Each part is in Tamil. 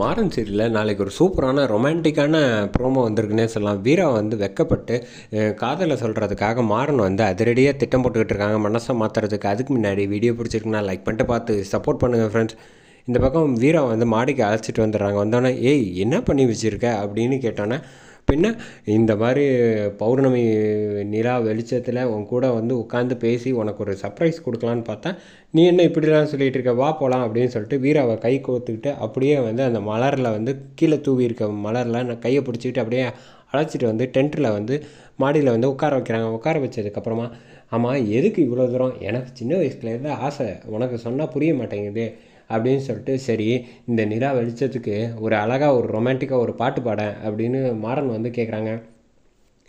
மாறன் சீரியலில் நாளைக்கு ஒரு சூப்பரான ரொமான்டிக்கான ப்ரோமோ வந்திருக்குன்னே சொல்லலாம். வீரா வந்து வெட்கப்பட்டு காதலை சொல்கிறதுக்காக மாறன் வந்து அதிரடியாக திட்டம் போட்டுக்கிட்டு இருக்காங்க மனசை மாற்றுறதுக்கு. அதுக்கு முன்னாடி வீடியோ பிடிச்சிருக்குன்னா லைக் பண்ணிட்டு பார்த்து சப்போர்ட் பண்ணுங்கள் ஃப்ரெண்ட்ஸ். இந்த பக்கம் வீரா வந்து மாடிக்கு அழைச்சிட்டு வந்துடுறாங்க. வந்தோடனே ஏய் என்ன பண்ணி வச்சுருக்க அப்படின்னு கேட்டோன்னே, பின்ன இந்த மாதிரி பௌர்ணமி நிலா வெளிச்சத்தில் உன் கூட வந்து உட்காந்து பேசி உனக்கு ஒரு சர்ப்ரைஸ் கொடுக்கலான்னு பார்த்தா, நீ என்ன இப்படிலாம் சொல்லிகிட்டு இருக்க, வா போகலாம் அப்படின்னு சொல்லிட்டு வீராவை கை கோர்த்துக்கிட்டு அப்படியே வந்து அந்த மலரில் வந்து கீழே தூவி இருக்க மலரில் நான் கையை பிடிச்சிக்கிட்டு அப்படியே அழைச்சிட்டு வந்து டென்ட்டில் வந்து மாடியில் வந்து உட்கார வைக்கிறாங்க. உட்கார வச்சதுக்கப்புறமா, ஆமாம் எதுக்கு இவ்வளோ தூரம், எனக்கு சின்ன வயசுலேருந்து ஆசை, உனக்கு சொன்னால் புரிய மாட்டேங்குது அப்படின்னு சொல்லிட்டு, சரி இந்த நிலா வெளிச்சத்துக்கு ஒரு அழகாக ஒரு ரொமான்டிக்காக ஒரு பாட்டு பாட அப்படின்னு மாறன் வந்து கேட்குறாங்க.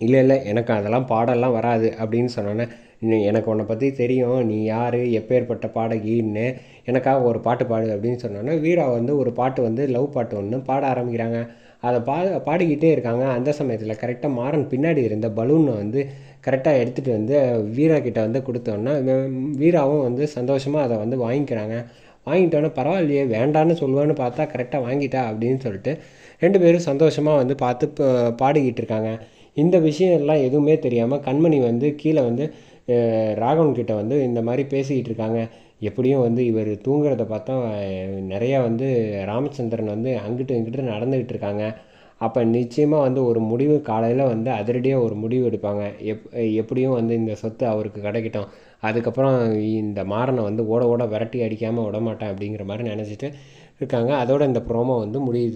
இல்லை இல்லை எனக்கு அதெல்லாம் பாடலாம் வராது அப்படின்னு சொன்னோன்னே, எனக்கு உன்னை பற்றி தெரியும், நீ யார் எப்பேற்பட்ட பாடகின்னு, எனக்காக ஒரு பாட்டு பாடு அப்படின்னு சொன்னோன்னே வீரா வந்து ஒரு பாட்டு வந்து லவ் பாட்டு ஒன்று பாட ஆரம்பிக்கிறாங்க. அதை பாடிக்கிட்டே இருக்காங்க. அந்த சமயத்தில் கரெக்டாக மாறன் பின்னாடி இருந்த பலூனை வந்து கரெக்டாக எடுத்துகிட்டு வந்து வீரா கிட்ட வந்து கொடுத்தோன்னா, வீராவும் வந்து சந்தோஷமாக அதை வந்து வாங்கிக்கிறாங்க. வாங்கிட்டோன்னே பரவாயில்லையே வேண்டான்னு சொல்லுவேன்னு பார்த்தா கரெக்டாக வாங்கிட்டா அப்படின்னு சொல்லிட்டு 2 பேரும் சந்தோஷமாக வந்து பார்த்து பாடிக்கிட்டு இருக்காங்க. இந்த விஷயம் எல்லாம் எதுவுமே தெரியாமல் கண்மணி வந்து கீழே வந்து ராகவன் கிட்ட வந்து இந்த மாதிரி பேசிக்கிட்டு இருக்காங்க. எப்படியும் வந்து இவர் தூங்குறத பார்த்தா நிறையா வந்து ராமச்சந்திரன் வந்து அங்கிட்டு இங்கிட்டு நடந்துக்கிட்டு இருக்காங்க. அப்போ நிச்சயமாக வந்து ஒரு முடிவு காலையில் வந்து அதிரடியாக ஒரு முடிவு எடுப்பாங்க. எப்படியும் வந்து இந்த சொத்து அவருக்கு கிடைக்கட்டும், அதுக்கப்புறம் இந்த மாறனை வந்து ஓட ஓட விரட்டி அடிக்காமல் விடமாட்டேன் அப்படிங்கிற மாதிரி நினச்சிட்டு இருக்காங்க. அதோட இந்த ப்ரோமோ வந்து முடியுது.